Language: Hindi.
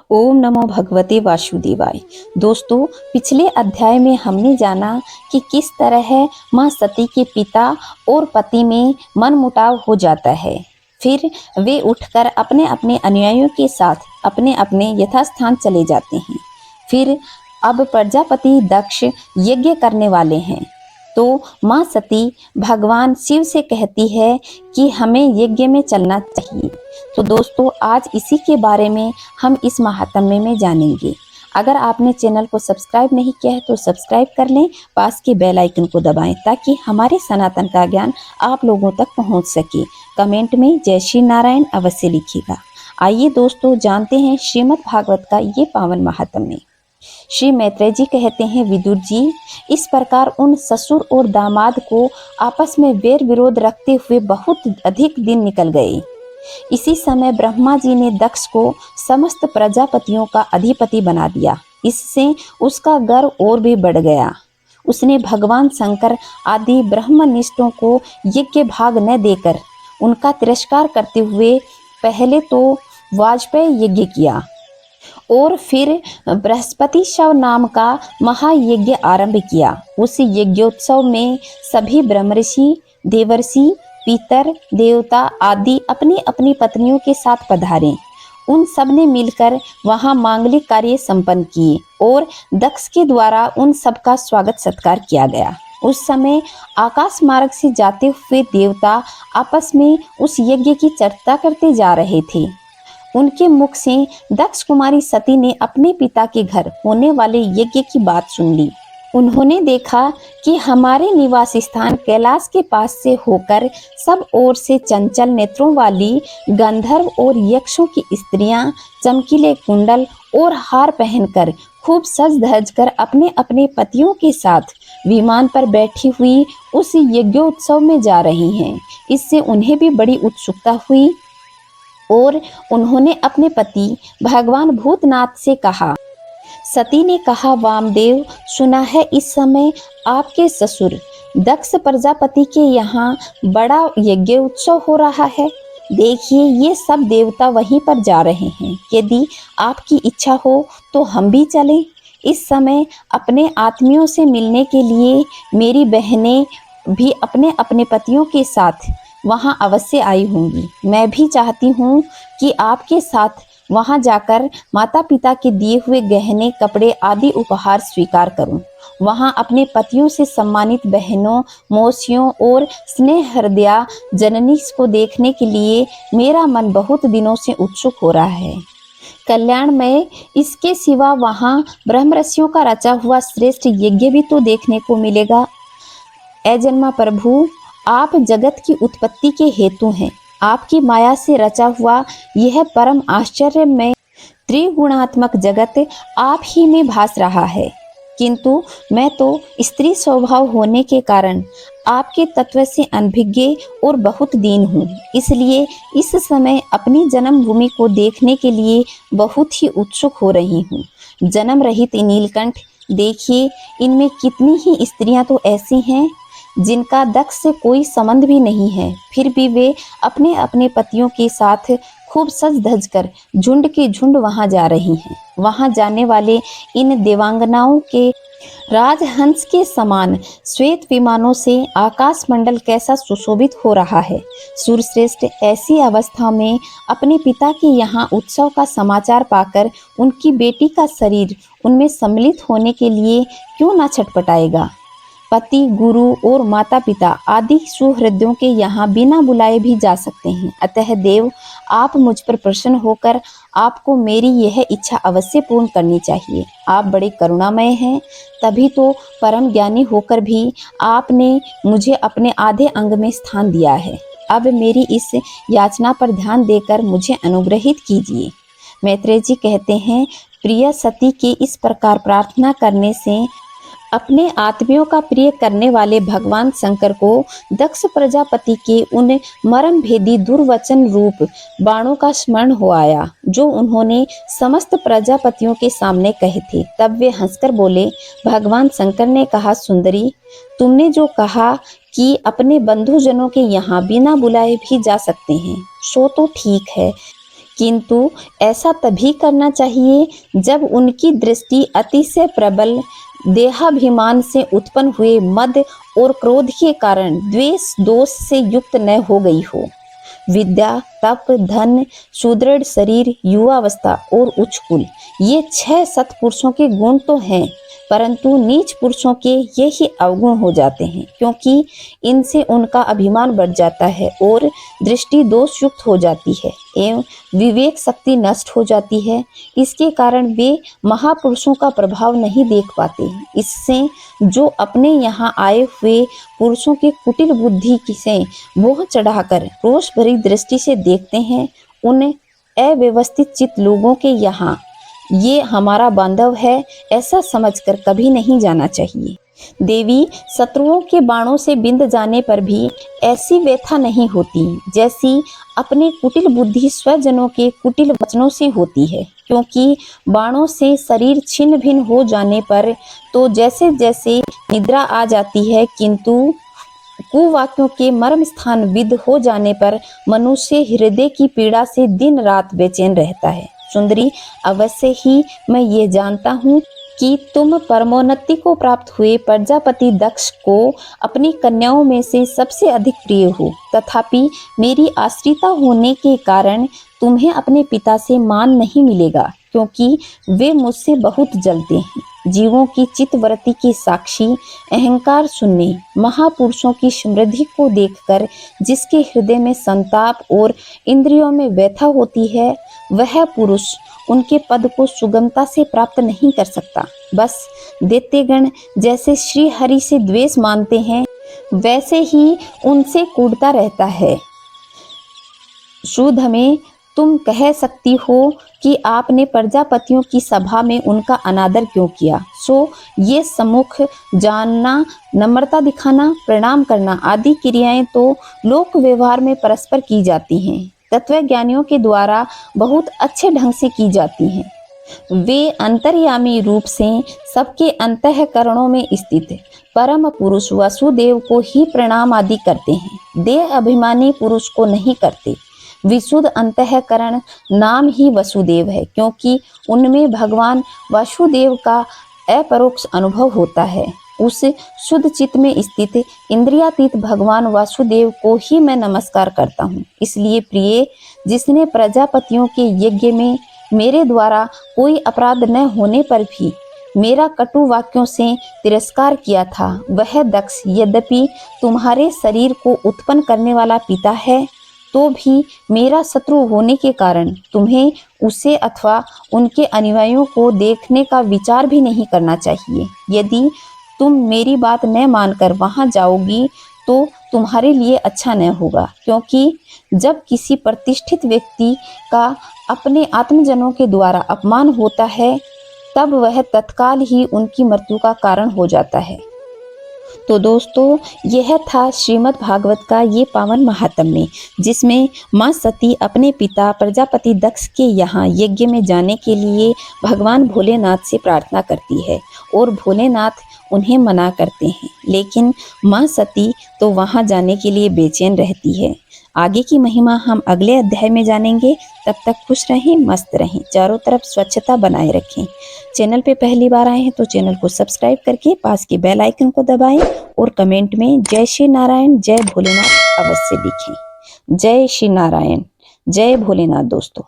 ओम नमो भगवते वासुदेवाय। दोस्तों, पिछले अध्याय में हमने जाना कि किस तरह मां सती के पिता और पति में मनमुटाव हो जाता है। फिर वे उठकर अपने अपने अनुयायियों के साथ अपने अपने यथास्थान चले जाते हैं। फिर अब प्रजापति दक्ष यज्ञ करने वाले हैं, तो मां सती भगवान शिव से कहती है कि हमें यज्ञ में चलना चाहिए। तो दोस्तों, आज इसी के बारे में हम इस महात्म्य में जानेंगे। अगर आपने चैनल को सब्सक्राइब नहीं किया है तो सब्सक्राइब कर लें, पास के बेल आइकन को दबाएं ताकि हमारे सनातन का ज्ञान आप लोगों तक पहुंच सके। कमेंट में जय श्री नारायण अवश्य लिखिएगा। आइए दोस्तों, जानते हैं श्रीमद् भागवत का ये पावन महात्म्य। श्री मैत्रेय जी कहते हैं, विदुर जी, इस प्रकार उन ससुर और दामाद को आपस में वैर विरोध रखते हुए बहुत अधिक दिन निकल गए। इसी समय ब्रह्मा जी ने दक्ष को समस्त प्रजापतियों का अधिपति बना दिया। इससे उसका गर्व और भी बढ़ गया। उसने भगवान शंकर आदि ब्रह्मनिष्ठों को यज्ञ भाग न देकर उनका तिरस्कार करते हुए पहले तो वाजपेयी यज्ञ किया और फिर बृहस्पति शव नाम का महायज्ञ आरंभ किया। उस यज्ञोत्सव में सभी ब्रह्मर्षि, देवर्षि, पितर, देवता आदि अपनी अपनी पत्नियों के साथ पधारे। उन सब ने मिलकर वहां मांगलिक कार्य संपन्न किए और दक्ष के द्वारा उन सब का स्वागत सत्कार किया गया। उस समय आकाश मार्ग से जाते हुए देवता आपस में उस यज्ञ की चर्चा करते जा रहे थे। उनके मुख से दक्ष कुमारी सती ने अपने पिता के घर होने वाले यज्ञ की बात सुन ली। उन्होंने देखा कि हमारे निवास स्थान कैलाश के पास से होकर सब ओर से चंचल नेत्रों वाली गंधर्व और यक्षों की स्त्रियां चमकीले कुंडल और हार पहनकर खूब सज धज कर अपने अपने पतियों के साथ विमान पर बैठी हुई उस यज्ञोत्सव में जा रही हैं। इससे उन्हें भी बड़ी उत्सुकता हुई और उन्होंने अपने पति भगवान भूतनाथ से कहा। सती ने कहा, वामदेव, सुना है इस समय आपके ससुर दक्ष प्रजापति के यहाँ बड़ा यज्ञ उत्सव हो रहा है। देखिए, ये सब देवता वहीं पर जा रहे हैं। यदि आपकी इच्छा हो तो हम भी चलें। इस समय अपने आत्मियों से मिलने के लिए मेरी बहनें भी अपने अपने पतियों के साथ वहां अवश्य आई होंगी। मैं भी चाहती हूँ कि आपके साथ वहां जाकर माता पिता के दिए हुए गहने, कपड़े आदि उपहार स्वीकार करूं। वहां अपने पतियों से सम्मानित बहनों, मौसियों और स्नेह हृदया जननी को देखने के लिए मेरा मन बहुत दिनों से उत्सुक हो रहा है। कल्याण में इसके सिवा वहां ब्रह्मर्षियों का रचा हुआ श्रेष्ठ यज्ञ भी तो देखने को मिलेगा। अजन्मा प्रभु, आप जगत की उत्पत्ति के हेतु हैं। आपकी माया से रचा हुआ यह परम आश्चर्यमय त्रिगुणात्मक जगत आप ही में भास रहा है, किंतु मैं तो स्त्री स्वभाव होने के कारण आपके तत्व से अनभिज्ञ और बहुत दीन हूँ। इसलिए इस समय अपनी जन्मभूमि को देखने के लिए बहुत ही उत्सुक हो रही हूँ। जन्म रहित नीलकंठ, देखिए, इनमें कितनी ही स्त्रियां तो ऐसी हैं जिनका दक्ष से कोई संबंध भी नहीं है, फिर भी वे अपने अपने पतियों के साथ खूब सज धज कर झुंड के झुंड वहां जा रही हैं। वहां जाने वाले इन देवांगनाओं के राजहंस के समान श्वेत विमानों से आकाश मंडल कैसा सुशोभित हो रहा है। सूरश्रेष्ठ ऐसी अवस्था में अपने पिता के यहाँ उत्सव का समाचार पाकर उनकी बेटी का शरीर उनमें सम्मिलित होने के लिए क्यों न छटपटाएगा। पति, गुरु और माता पिता आदि सुहृदयों के यहाँ बिना बुलाए भी जा सकते हैं। अतः देव, आप मुझ पर प्रसन्न होकर आपको मेरी यह इच्छा अवश्य पूर्ण करनी चाहिए। आप बड़े करुणामय हैं, तभी तो परम ज्ञानी होकर भी आपने मुझे अपने आधे अंग में स्थान दिया है। अब मेरी इस याचना पर ध्यान देकर मुझे अनुग्रहित कीजिए। मैत्रेय जी कहते हैं, प्रिय सती के इस प्रकार प्रार्थना करने से अपने आत्मियों का प्रिय करने वाले भगवान शंकर को दक्ष प्रजापति के उन मर्म भेदी दुर्वचन रूप बाणों का स्मरण हो आया, जो उन्होंने समस्त प्रजापतियों के सामने कहे थे। तब वे हंसकर बोले। भगवान शंकर ने कहा, सुंदरी, तुमने जो कहा कि अपने बंधुजनों के यहाँ बिना बुलाए भी जा सकते हैं, सो तो ठीक है, किंतु ऐसा तभी करना चाहिए जब उनकी दृष्टि अतिशय प्रबल देहाभिमान से उत्पन्न हुए मद और क्रोध के कारण द्वेष दोष से युक्त न हो गई हो। विद्या, तप, धन, सुदृढ़ शरीर, युवावस्था और उच्च कुल, ये 6 सत्पुरुषों के गुण तो हैं, परंतु नीच पुरुषों के ये ही अवगुण हो जाते हैं, क्योंकि इनसे उनका अभिमान बढ़ जाता है और दृष्टि दोष युक्त हो जाती है एवं विवेक शक्ति नष्ट हो जाती है। इसके कारण वे महापुरुषों का प्रभाव नहीं देख पाते। इससे जो अपने यहाँ आए हुए पुरुषों के कुटिल बुद्धि से मोह चढ़ाकर रोष भरी दृष्टि से देखते हैं, उन अव्यवस्थित चित्त लोगों के यहाँ ये हमारा बांधव है ऐसा समझकर कभी नहीं जाना चाहिए। देवी शत्रुओं के बाणों से बिंध जाने पर भी ऐसी व्यथा नहीं होती जैसी अपने कुटिल बुद्धि स्वजनों के कुटिल वचनों से होती है, क्योंकि बाणों से शरीर छिन्न भिन्न हो जाने पर तो जैसे जैसे निद्रा आ जाती है, किंतु कुवाक्यों के मर्म स्थान विद हो जाने पर मनुष्य हृदय की पीड़ा से दिन रात बेचैन रहता है। सुंदरी, अवश्य ही मैं ये जानता हूँ कि तुम परमोन्नति को प्राप्त हुए प्रजापति दक्ष को अपनी कन्याओं में से सबसे अधिक प्रिय हो, तथापि मेरी आश्रिता होने के कारण तुम्हें अपने पिता से मान नहीं मिलेगा, क्योंकि वे मुझसे बहुत जलते हैं। जीवों की चित्तवृत्ति की साक्षी अहंकार सुनने, महापुरुषों की समृद्धि को देखकर जिसके हृदय में संताप और इंद्रियों में व्यथा होती है, वह पुरुष उनके पद को सुगमता से प्राप्त नहीं कर सकता। बस दैत्यगण जैसे श्री हरि से द्वेष मानते हैं, वैसे ही उनसे कूदता रहता है। शुद्ध में तुम कह सकती हो कि आपने प्रजापतियों की सभा में उनका अनादर क्यों किया। सो ये सम्मुख जानना, नम्रता दिखाना, प्रणाम करना आदि क्रियाएं तो लोक व्यवहार में परस्पर की जाती हैं, तत्वज्ञानियों के द्वारा बहुत अच्छे ढंग से की जाती हैं। वे अंतर्यामी रूप से सबके अंतःकरणों में स्थित परम पुरुष वसुदेव को ही प्रणाम आदि करते हैं, देह अभिमानी पुरुष को नहीं करते। विशुद्ध अंतःकरण नाम ही वसुदेव है, क्योंकि उनमें भगवान वासुदेव का अपरोक्ष अनुभव होता है। उस शुद्ध चित्त में स्थित इंद्रियातीत भगवान वासुदेव को ही मैं नमस्कार करता हूँ। इसलिए प्रिय, जिसने प्रजापतियों के यज्ञ में मेरे द्वारा कोई अपराध न होने पर भी मेरा कटु वाक्यों से तिरस्कार किया था, वह दक्ष यद्यपि तुम्हारे शरीर को उत्पन्न करने वाला पिता है, तो भी मेरा शत्रु होने के कारण तुम्हें उसे अथवा उनके अनुयायियों को देखने का विचार भी नहीं करना चाहिए। यदि तुम मेरी बात न मानकर वहां जाओगी तो तुम्हारे लिए अच्छा न होगा, क्योंकि जब किसी प्रतिष्ठित व्यक्ति का अपने आत्मजनों के द्वारा अपमान होता है, तब वह तत्काल ही उनकी मृत्यु का कारण हो जाता है। तो दोस्तों, यह था श्रीमद् भागवत का ये पावन महात्म्य, जिसमें माँ सती अपने पिता प्रजापति दक्ष के यहाँ यज्ञ में जाने के लिए भगवान भोलेनाथ से प्रार्थना करती है और भोलेनाथ उन्हें मना करते हैं, लेकिन माँ सती तो वहाँ जाने के लिए बेचैन रहती है। आगे की महिमा हम अगले अध्याय में जानेंगे। तब तक खुश रहें, मस्त रहें, चारों तरफ स्वच्छता बनाए रखें। चैनल पे पहली बार आए हैं तो चैनल को सब्सक्राइब करके पास के बेल आइकन को दबाएं और कमेंट में जय श्री नारायण, जय भोलेनाथ अवश्य लिखें। जय श्री नारायण, जय भोलेनाथ दोस्तों।